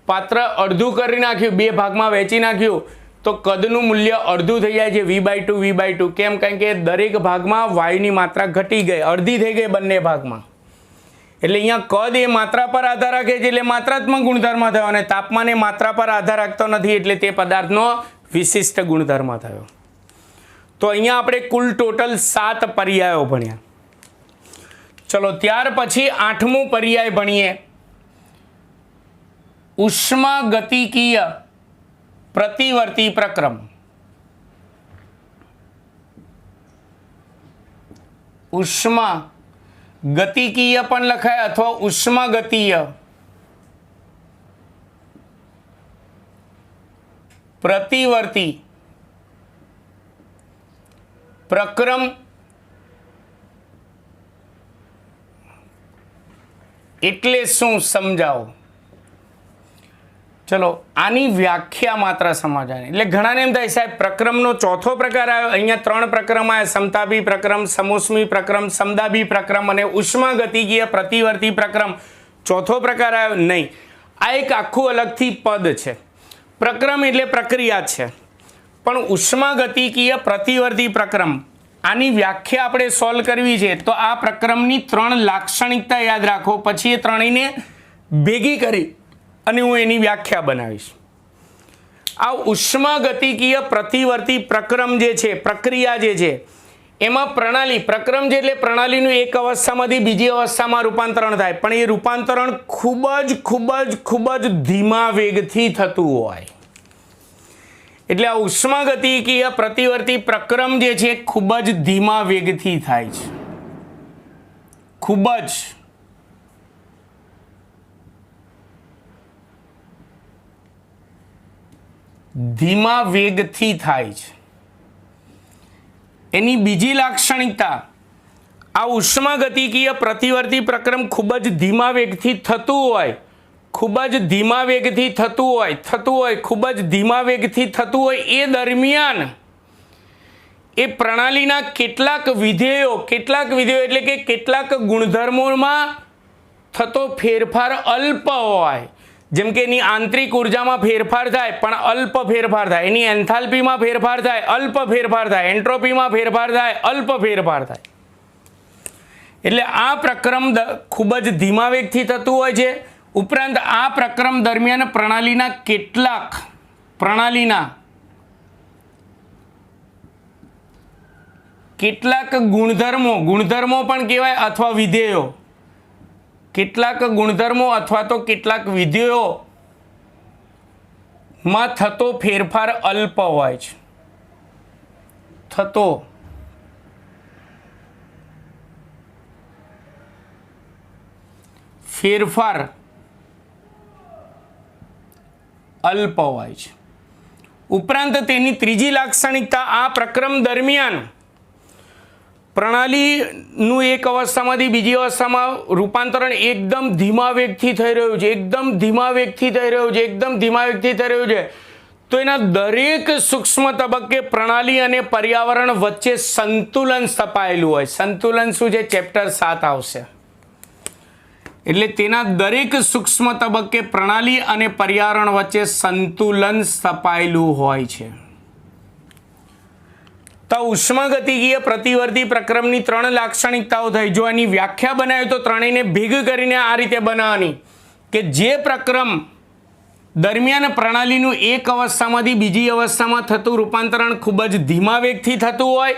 A: પાત્ર અડધું કરી નાખ્યું, બે ભાગમાં વહેંચી નાખ્યું તો કદનું મૂલ્ય અડધું થઈ જાય છે v/2. કેમ? કારણ કે દરેક ભાગમાં વાયુની માત્રા ઘટી ગઈ, અડધી થઈ ગઈ બંને ભાગમાં. એટલે અહીંયા કદ એ માત્રા પર આધાર રાખે છે એટલે માત્રાત્મક ગુણધર્મ થયો અને તાપમાન એ માત્રા પર આધાર રાખતો નથી એટલે તે પદાર્થનો વિશિષ્ટ ગુણધર્મ થયો. તો અહીંયા આપણે કુલ ટોટલ 7 પર્યાયો ભણ્યા. ચલો ત્યાર પછી 8મો પર્યાય ભણીએ. ઉષ્માગતિકીય પ્રતિવર્તી પ્રક્રમ. ઉષ્માગતિકીય પણ લખાય અથવા ઉષ્માગતીય પ્રતિવર્તી પ્રક્રમ એટલે શું સમજાવો. ચલો આની વ્યાખ્યા માત્ર સમજવાની. એટલે ઘણાને એમ થાય સાહેબ પ્રક્રમનો ચોથો પ્રકાર આવ્યો, અહીંયા 3 પ્રક્રમ આવ્યા, સમતાભી પ્રક્રમ, સમોષ્મી પ્રક્રમ, સમદાભી પ્રક્રમ અને ઉષ્માગતિકીય પ્રતિવર્તી પ્રક્રમ. ચોથો પ્રકાર આવ્યો નહીં. આ એક આખું અલગથી પદ છે. પ્રક્રમ એટલે પ્રક્રિયા છે, પણ ઉષ્માગતિકીય પ્રતિવર્તી પ્રક્રમ આની વ્યાખ્યા આપણે સોલ્વ કરવી છે. તો આ પ્રક્રમની 3 લાક્ષણિકતા યાદ રાખો, પછી એ ત્રણેયને ભેગી કરી અને હું એની વ્યાખ્યા બનાવીશ. આ ઉષ્માગતિકીય પ્રતિવર્તી પ્રક્રમ જે છે, પ્રક્રિયા જે છે, એમાં પ્રણાલી, પ્રક્રમ છે એટલે પ્રણાલીનું એક અવસ્થામાંથી બીજી અવસ્થામાં રૂપાંતરણ થાય, પણ એ રૂપાંતરણ ખૂબ જ ધીમા વેગથી થતું હોય. એટલે આ ઉષ્માગતિકીય પ્રતિવર્તી પ્રક્રમ જે છે ખૂબ જ ધીમા વેગથી થાય છે. ખૂબ જ ધીમા વેગથી થાય છે. એની બીજી લાક્ષણિકતા, આ ઉષ્માગતિકીય પ્રતિવર્તી પ્રક્રમ ખૂબ જ ધીમા વેગથી થતું હોય, ખૂબ જ ધીમા વેગથી થતું હોય એ દરમિયાન એ પ્રણાલીના કેટલાક વિધેયો એટલે કે કેટલાક ગુણધર્મોમાં થતો ફેરફાર અલ્પ હોય. જેમ કે એની આંતરિક ઉર્જામાં ફેરફાર થાય પણ અલ્પ ફેરફાર થાય, એની એન્થાલ્પીમાં ફેરફાર થાય, અલ્પ ફેરફાર થાય, એન્ટ્રોપીમાં ફેરફાર થાય, અલ્પ ફેરફાર થાય. એટલે આ પ્રક્રમ ખૂબ જ ધીમા વેગથી થતું હોય છે. ઉપરાંત આ પ્રક્રમ દરમિયાન પ્રણાલીના કેટલાક ગુણધર્મો પણ કહેવાય અથવા વિધેયો, કેટલાક ગુણધર્મો અથવા તો કેટલાક વિધેયોમાં થતો ફેરફાર અલ્પ હોય છે. થતો ફેરફાર અલ્પ હોય છે. ઉપરાંત તેની ત્રીજી લાક્ષણિકતા, આ પ્રક્રમ દરમિયાન પ્રણાલીનું એક અવસ્થામાંથી બીજી અવસ્થામાં રૂપાંતરણ એકદમ ધીમા વેગથી થઈ રહ્યું છે, તો એના દરેક સૂક્ષ્મ તબક્કે પ્રણાલી અને પર્યાવરણ વચ્ચે સંતુલન સ્થપાયેલું હોય. સંતુલન શું છે? ચેપ્ટર 7 આવશે. એટલે તેના દરેક સૂક્ષ્મ તબક્કે પ્રણાલી અને પર્યાવરણ વચ્ચે સંતુલન સ્થપાયેલું હોય છે. તો ઉષ્માગતિકીય પ્રતિવર્તી પ્રક્રમની 3 લાક્ષણિકતાઓ થઈ. જો આની વ્યાખ્યા બનાવી તો ત્રણેયને ભેગું કરીને આ રીતે બનાવવાની કે જે પ્રક્રમ દરમિયાન પ્રણાલીનું એક અવસ્થામાંથી બીજી અવસ્થામાં થતું રૂપાંતરણ ખૂબ જ ધીમા વેગથી થતું હોય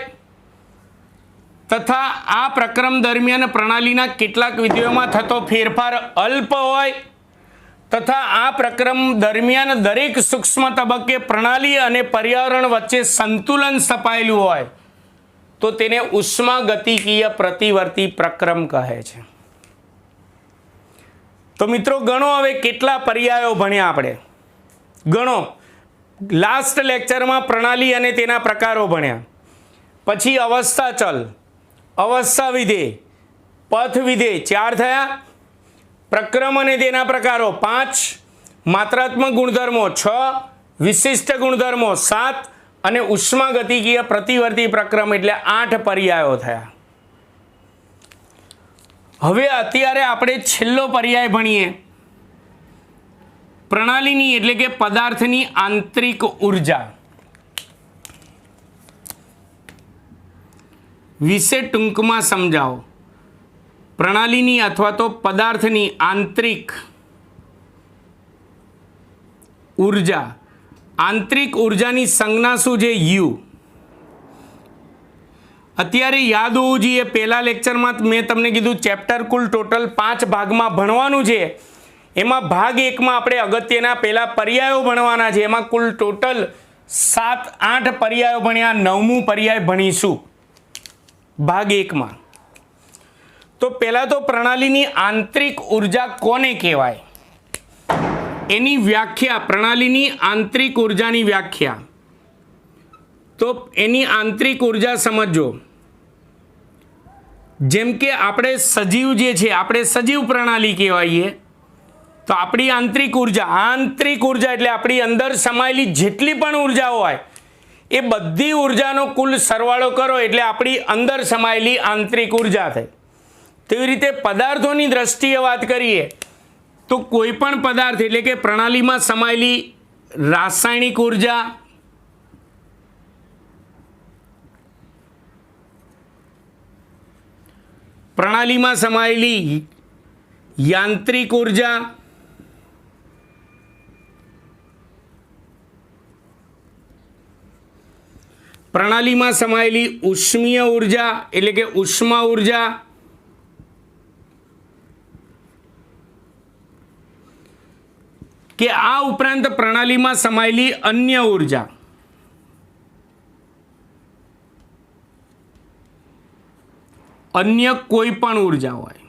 A: તથા આ પ્રક્રમ દરમિયાન પ્રણાલીના કેટલાક વિધેયોમાં થતો ફેરફાર અલ્પ હોય તથા આ પ્રક્રમ દરમિયાન દરેક સૂક્ષ્મ તબક્કે પ્રણાલી અને પર્યાવરણ વચ્ચે સંતુલન સ્થપાયેલું હોય તો તેને ઉષ્માગતિકીય પ્રતિવર્તી પ્રક્રમ કહે છે. તો મિત્રો ગણો હવે કેટલા પર્યાયો ભણ્યા આપણે. ગણો. લાસ્ટ લેક્ચરમાં પ્રણાલી અને તેના પ્રકારો ભણ્યા, પછી અવસ્થા ચલ, અવસ્થા વિધેય, પથ વિધેય 4 થયા, પ્રક્રમ અને તેના પ્રકારો 5, માત્રાત્મક ગુણધર્મો 6, વિશિષ્ટ ગુણધર્મો 7 અને ઉષ્માગતિકીય પ્રતિવર્તી પ્રક્રમ એટલે 8 પર્યાયો થયા. હવે અત્યારે આપણે છેલ્લો પર્યાય ભણીએ, પ્રણાલીની એટલે કે પદાર્થની આંતરિક ઉર્જા વિશે ટૂંકમાં સમજાવો. પ્રણાલીની અથવા તો પદાર્થની આંતરિક ઉર્જા, આંતરિક ઉર્જાની સંજ્ઞા શું છે? યુ. અત્યારે યાદ હોવું જોઈએ, પહેલા લેક્ચરમાં મેં તમને કીધું ચેપ્ટર કુલ ટોટલ 5 ભાગમાં ભણવાનું છે. એમાં ભાગ 1 માં આપણે અગત્યના પહેલા પર્યાયો ભણવાના છે. એમાં કુલ ટોટલ 7-8 પર્યાયો ભણ્યા. 9મું પર્યાય ભણીશું ભાગ 1 માં. તો પહેલા તો પ્રણાલીની આંતરિક ઉર્જા કોને કહેવાય એની વ્યાખ્યા, પ્રણાલીની આંતરિક ઉર્જાની વ્યાખ્યા. તો એની આંતરિક ઉર્જા સમજો. જેમ કે આપણે સજીવ જે છે, આપણે સજીવ પ્રણાલી કહેવાઈએ. તો આપણી આંતરિક ઉર્જા એટલે આપણી અંદર સમાયેલી જેટલી પણ ઉર્જા હોય એ બધી ઉર્જાનો કુલ સરવાળો કરો એટલે આપણી અંદર સમાયેલી આંતરિક ઉર્જા થાય. તેવી રીતે પદાર્થોની દ્રષ્ટિએ વાત કરીએ તો કોઈ પણ પદાર્થ એટલે કે પ્રણાલીમાં સમાયેલી રાસાયણિક ઉર્જા, પ્રણાલીમાં સમાયેલી યાંત્રિક ઉર્જા, પ્રણાલીમાં સમાયેલી ઉષ્મીય ઉર્જા એટલે કે ઉષ્મા ઉર્જા, કે આ ઉપરાંત પ્રણાલીમાં સમાયેલી અન્ય ઉર્જા. અન્ય કોઈ પણ ઉર્જા હોય.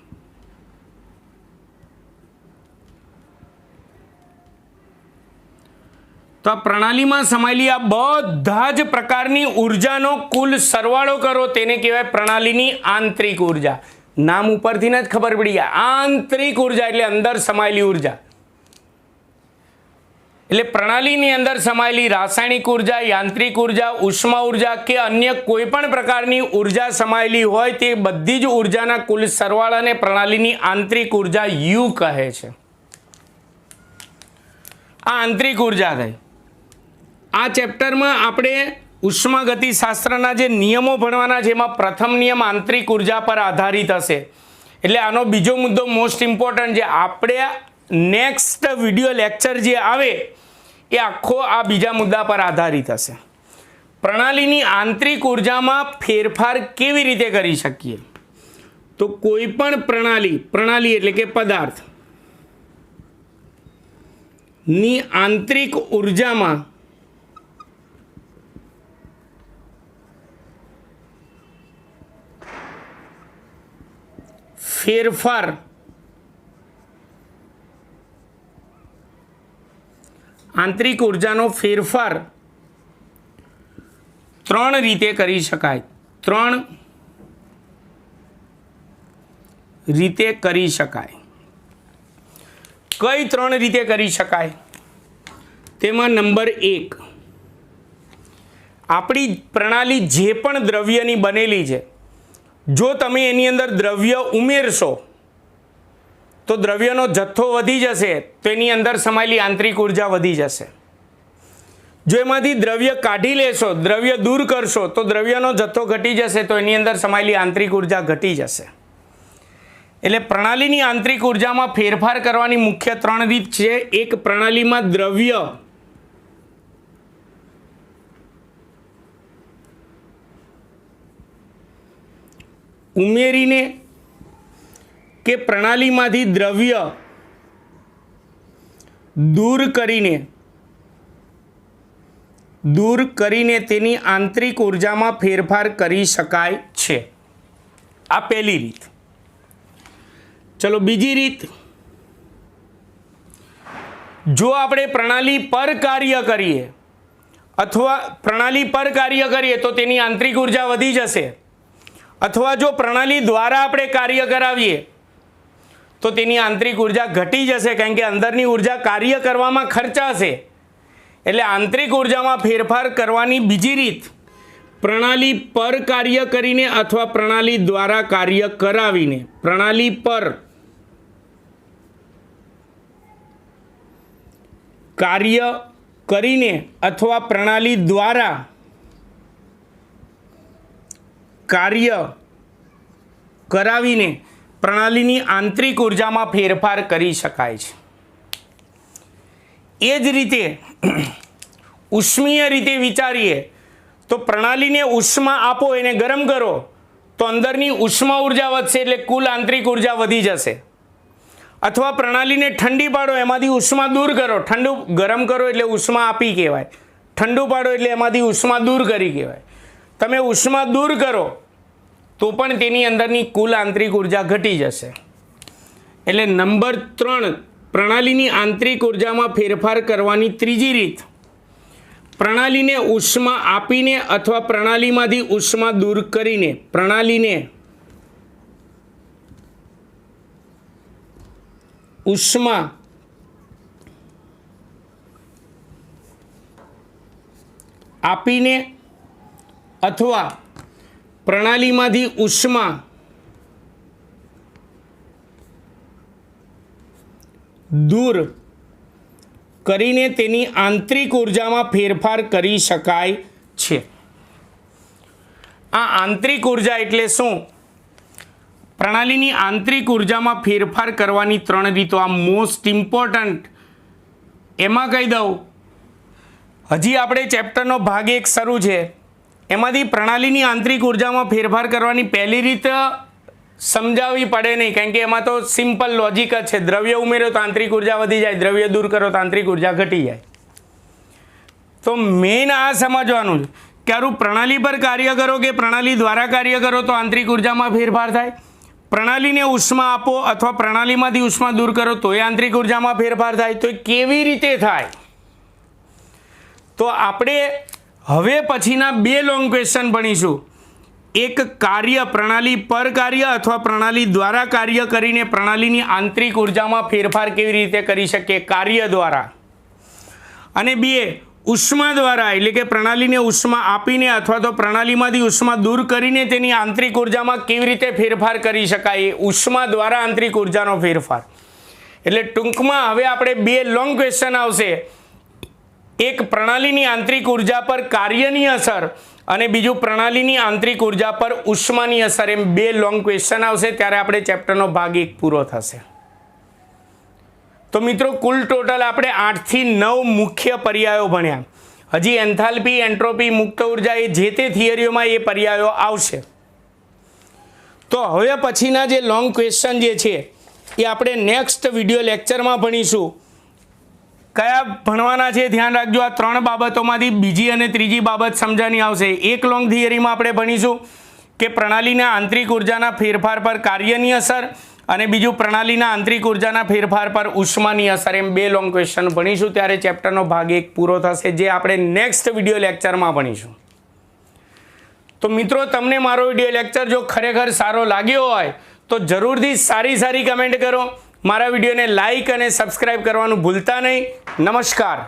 A: તો આ પ્રણાલીમાં સમાયેલી આ બધા જ પ્રકારની ઉર્જાનો કુલ સરવાળો કરો તેને કહેવાય પ્રણાલીની આંતરિક ઉર્જા. નામ ઉપરથી જ ખબર પડી જાય. આંતરિક ઉર્જા એટલે અંદર સમાયેલી ઉર્જા. એટલે પ્રણાલીની અંદર સમાયેલી રાસાયણિક ઉર્જા, યાંત્રિક ઉર્જા, ઉષ્મા ઉર્જા કે અન્ય કોઈ પણ પ્રકારની ઉર્જા સમાયેલી હોય તે બધી જ ઉર્જાના કુલ સરવાળાને પ્રણાલીની આંતરિક ઉર્જા યુ કહે છે. આ આંતરિક ઉર્જા થઈ. આ ચેપ્ટરમાં આપણે ઉષ્માગતિશાસ્ત્રના જે નિયમો ભણવાના છે એમાં પ્રથમ નિયમ આંતરિક ઉર્જા પર આધારિત હશે. એટલે આનો બીજો મુદ્દો મોસ્ટ ઇમ્પોર્ટન્ટ છે. આપણે નેક્સ્ટ વિડીયો લેક્ચર જે આવે એ આખો આ બીજા મુદ્દા પર આધારિત હશે. પ્રણાલીની આંતરિક ઉર્જામાં ફેરફાર કેવી રીતે કરી શકીએ? તો કોઈ પણ પ્રણાલી એટલે કે પદાર્થ ની આંતરિક ઉર્જામાં ફેરફાર આંતરિક ઉર્જાનો ફેરફાર 3 રીતે કરી શકાય. 3 રીતે કરી શકાય. કઈ 3 રીતે કરી શકાય? તેમાં નંબર 1, આપણી પ્રણાલી જે પણ દ્રવ્યની બનેલી છે, જો તમે એની અંદર દ્રવ્ય ઉમેરશો તો દ્રવ્યનો જથ્થો વધી જશે તો એની અંદર સમાયેલી આંતરિક ઉર્જા વધી જશે. જો એમાંથી દ્રવ્ય કાઢી લેશો, દ્રવ્ય દૂર કરશો તો દ્રવ્યનો જથ્થો ઘટી જશે તો એની અંદર સમાયેલી આંતરિક ઉર્જા ઘટી જશે. એટલે પ્રણાલીની આંતરિક ઉર્જામાં ફેરફાર કરવાની મુખ્ય 3 રીત છે. એક, પ્રણાલીમાં દ્રવ્ય ઉમેરીને કે પ્રણાલીમાંથી દ્રવ્ય દૂર કરીને તેની આંતરિક ઉર્જામાં ફેરફાર કરી શકાય છે. આ પહેલી રીત. ચલો બીજી રીત. જો આપણે પ્રણાલી પર કાર્ય કરીએ તો તેની આંતરિક ઉર્જા વધી જશે. અથવા જો પ્રણાલી દ્વારા આપણે કાર્ય કરાવીએ તો તેની આંતરિક ઉર્જા ઘટી જશે, કારણ કે અંદરની ઉર્જા કાર્ય કરવામાં ખર્ચાશે. એટલે આંતરિક ઉર્જામાં ફેરફાર કરવાની બીજી રીત, પ્રણાલી પર કાર્ય કરીને અથવા પ્રણાલી દ્વારા કાર્ય કરાવીને. પ્રણાલી પર કાર્ય કરીને અથવા પ્રણાલી દ્વારા કાર્ય કરાવીને પ્રણાલીની આંતરિક ઉર્જામાં ફેરફાર કરી શકાય છે. એ જ રીતે ઉષ્મીય રીતે વિચારીએ તો પ્રણાલીને ઉષ્મા આપો, એને ગરમ કરો તો અંદરની ઉષ્મા ઉર્જા વધશે એટલે કુલ આંતરિક ઉર્જા વધી જશે. અથવા પ્રણાલીને ઠંડી પાડો, એમાંથી ઉષ્મા દૂર કરો. ઠંડુ ગરમ કરો એટલે ઉષ્મા આપી કહેવાય. ઠંડુ પાડો એટલે એમાંથી ઉષ્મા દૂર કરી કહેવાય. તમે ઉષ્મા દૂર કરો તો પણ તેની અંદરની કુલ આંતરિક ઉર્જા ઘટી જશે. એટલે નંબર 3, પ્રણાલીની આંતરિક ઉર્જામાં ફેરફાર કરવાની ત્રીજી રીત, પ્રણાલીને ઉષ્મા આપીને અથવા પ્રણાલીમાંથી ઉષ્મા દૂર કરીને. પ્રણાલીને ઉષ્મા આપીને અથવા પ્રણાલીમાંથી ઉષ્મા દૂર કરીને તેની આંતરિક ઉર્જામાં ફેરફાર કરી શકાય છે. આ આંતરિક ઉર્જા એટલે શું? પ્રણાલીની આંતરિક ઉર્જામાં ફેરફાર કરવાની 3 રીતો. આ મોસ્ટ ઇમ્પોર્ટન્ટ. એમાં કહી દઉં, હજી આપણે ચેપ્ટરનો ભાગ 1 શરૂ છે, એમાંથી પ્રણાલીની આંતરિક ઉર્જામાં ફેરફાર કરવાની પહેલી રીત સમજાવવી પડે નહીં, કારણ કે એમાં તો સિમ્પલ લોજિક જ છે. દ્રવ્ય ઉમેરો તો આંતરિક ઉર્જા વધી જાય, દ્રવ્ય દૂર કરો તો આંતરિક ઉર્જા ઘટી જાય. તો મેઇન આ સમજવાનું છે કે આરું પ્રણાલી પર કાર્ય કરો કે પ્રણાલી દ્વારા કાર્ય કરો તો આંતરિક ઉર્જામાં ફેરફાર થાય. પ્રણાલીને ઉષ્મા આપો અથવા પ્રણાલીમાંથી ઉષ્મા દૂર કરો તો એ આંતરિક ઉર્જામાં ફેરફાર થાય. તો એ કેવી રીતે થાય? તો આપણે હવે પછીના 2 લોંગ ક્વેશ્ચન ભણીશું. એક, કાર્ય પ્રણાલી પર કાર્ય અથવા પ્રણાલી દ્વારા કાર્ય કરીને પ્રણાલીની આંતરિક ઉર્જામાં ફેરફાર કેવી રીતે કરી શકીએ કાર્ય દ્વારા. અને 2, ઉષ્મા દ્વારા, એટલે કે પ્રણાલીને ઉષ્મા આપીને અથવા તો પ્રણાલીમાંથી ઉષ્મા દૂર કરીને તેની આંતરિક ઉર્જામાં કેવી રીતે ફેરફાર કરી શકાય, ઉષ્મા દ્વારા આંતરિક ઉર્જાનો ફેરફાર. એટલે ટૂંકમાં હવે આપણે 2 લોંગ ક્વેશ્ચન આવશે. એક, પ્રણાલીની આંતરિક ઉર્જા પર કાર્યની અસર અને બીજું પ્રણાલીની આંતરિક ઉર્જા પર ઉષ્માની અસર. એમ 2 લોંગ ક્વેશ્ચન આવશે. ત્યારે આપણે ચેપ્ટરનો ભાગ 1 પૂરો થશે. તો મિત્રો, કુલ ટોટલ આપણે 8 થી 9 મુખ્ય પર્યાયો ભણ્યા. હજી એન્થાલ્પી, એન્ટ્રોપી, મુક્ત ઉર્જા એ જે તે થિયરીઓમાં એ પર્યાયો આવશે. તો હવે પછીના જે લોંગ ક્વેશ્ચન જે છે એ આપણે નેક્સ્ટ વિડીયો લેક્ચરમાં ભણીશું. કયા ભણવાના છે ધ્યાન રાખજો. આ 3 બાબતોમાંથી બીજી અને ત્રીજી બાબત સમજાની આવશે. એક લોંગ થિયરીમાં આપણે ભણીશું કે પ્રણાલીના આંતરિક ઉર્જાના ફેરફાર પર કાર્યની અસર અને બીજું પ્રણાલીના આંતરિક ઉર્જાના ફેરફાર પર ઉષ્માની અસર. એમ 2 લોંગ ક્વેશ્ચન ભણીશું. ત્યારે ચેપ્ટરનો ભાગ 1 પૂરો થશે, જે આપણે નેક્સ્ટ વિડીયો લેક્ચરમાં ભણીશું. તો મિત્રો, તમને મારો વિડીયો લેક્ચર જો ખરેખર સારો લાગ્યો હોય તો જરૂરથી સારી કમેન્ટ કરો. મારા વિડીયોને લાઈક અને સબસ્ક્રાઈબ કરવાનું ભૂલતા નહીં. નમસ્કાર.